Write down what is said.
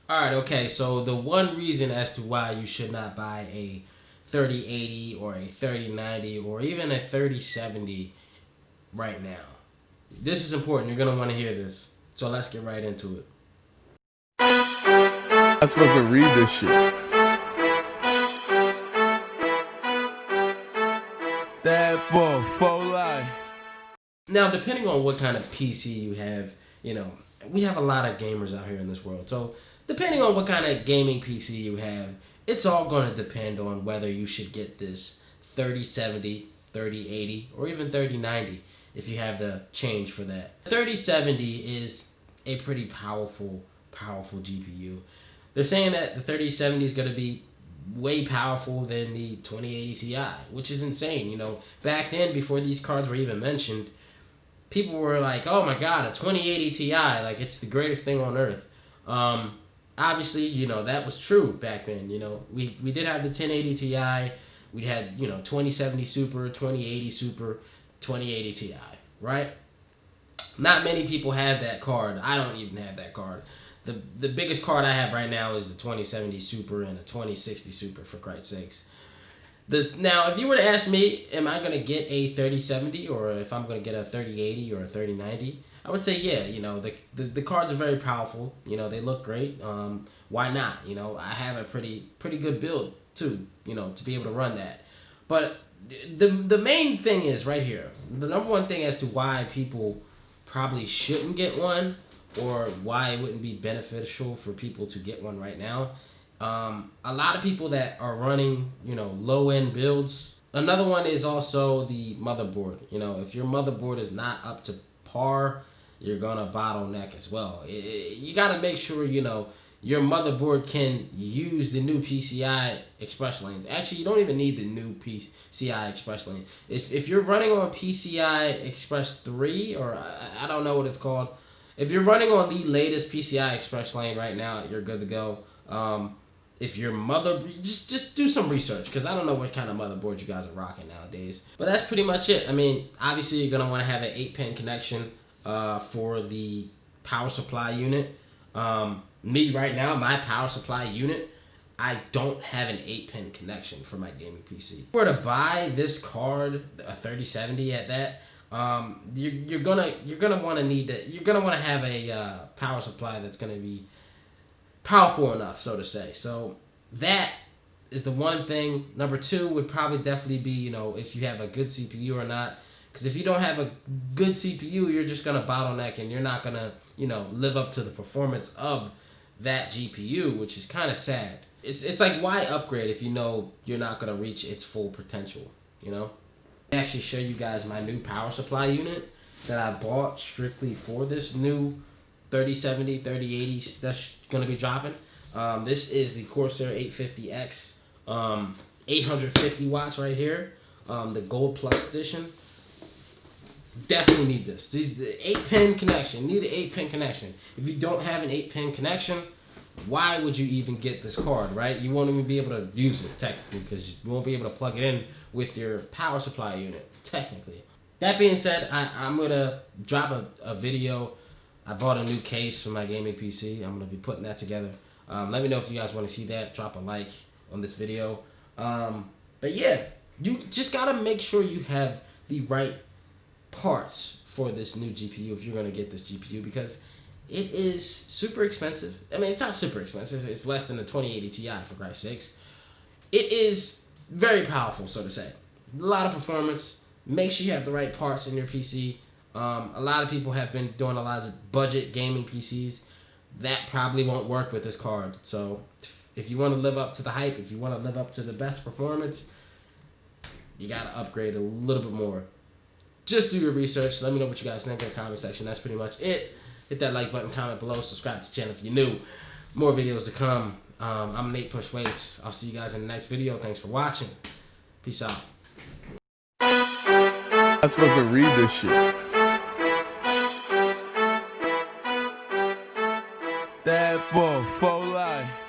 Alright, okay, so the one reason as to why you should not buy a 3080 or a 3090 or even a 3070 right now. This is important. You're going to want to hear this. So let's get right into it. I'm supposed to read this shit. That for life. Now, depending on what kind of PC you have, we have a lot of gamers out here in this world. So, depending on what kind of gaming PC you have, it's all going to depend on whether you should get this 3070, 3080, or even 3090 if you have the change for that. 3070 is a pretty powerful GPU. They're saying that the 3070 is going to be way powerful than the 2080 Ti, which is insane. Back then, before these cards were even mentioned, people were like, "Oh my God, a 2080 Ti, like it's the greatest thing on earth." Obviously, that was true back then. We did have the 1080 Ti, we had 2070 Super, 2080 Super, 2080 Ti, right? Not many people have that card. I don't even have that card. The biggest card I have right now is the 2070 Super and a 2060 Super, for Christ's sakes. Now, if you were to ask me, am I going to get a 3070 or if I'm going to get a 3080 or a 3090, I would say, yeah, the cards are very powerful. They look great. Why not? I have a pretty good build, too, to be able to run that. But the main thing is right here. The number one thing as to why people probably shouldn't get one or why it wouldn't be beneficial for people to get one right now. A lot of people that are running, low-end builds. Another one is also the motherboard. If your motherboard is not up to par, you're going to bottleneck as well. You got to make sure, your motherboard can use the new PCI Express lanes. Actually, you don't even need the new PCI Express lane. If you're running on PCI Express 3, or I don't know what it's called, if you're running on the latest PCI Express lane right now, you're good to go. If your just do some research, because I don't know what kind of motherboard you guys are rocking nowadays. But that's pretty much it. I mean, obviously you're gonna want to have an 8-pin connection for the power supply unit. Me right now, my power supply unit, I don't have an 8-pin connection for my gaming PC. If you were to buy this card, a 3070 at that, you're gonna want to have a power supply that's gonna be powerful enough, so to say. So that is the one thing. Number two would probably definitely be, if you have a good CPU or not. Because if you don't have a good CPU, you're just going to bottleneck and you're not going to, live up to the performance of that GPU, which is kind of sad. It's like, why upgrade if you know you're not going to reach its full potential, I actually show you guys my new power supply unit that I bought strictly for this new 3070, 3080 that's going to be dropping. This is the Corsair 850X, 850 watts right here, the Gold Plus edition. Definitely need this. These the 8-pin connection. Need an 8-pin connection. If you don't have an 8-pin connection, why would you even get this card, right? You won't even be able to use it technically because you won't be able to plug it in with your power supply unit technically. That being said, I'm gonna drop a video. I bought a new case for my gaming PC. I'm going to be putting that together. Let me know if you guys want to see that. Drop a like on this video. But yeah, you just got to make sure you have the right parts for this new GPU if you're going to get this GPU, because it is super expensive. I mean, it's not super expensive. It's less than the 2080 Ti, for Christ's sakes. It is very powerful, so to say. A lot of performance. Make sure you have the right parts in your PC. A lot of people have been doing a lot of budget gaming PCs. That probably won't work with this card. So if you want to live up to the hype, if you want to live up to the best performance, you got to upgrade a little bit more. Just do your research. Let me know what you guys think in the comment section. That's pretty much it. Hit that like button, comment below, subscribe to the channel if you're new. More videos to come. I'm Natepushweights. I'll see you guys in the next video. Thanks for watching. Peace out. I'm supposed to read this shit. That for life.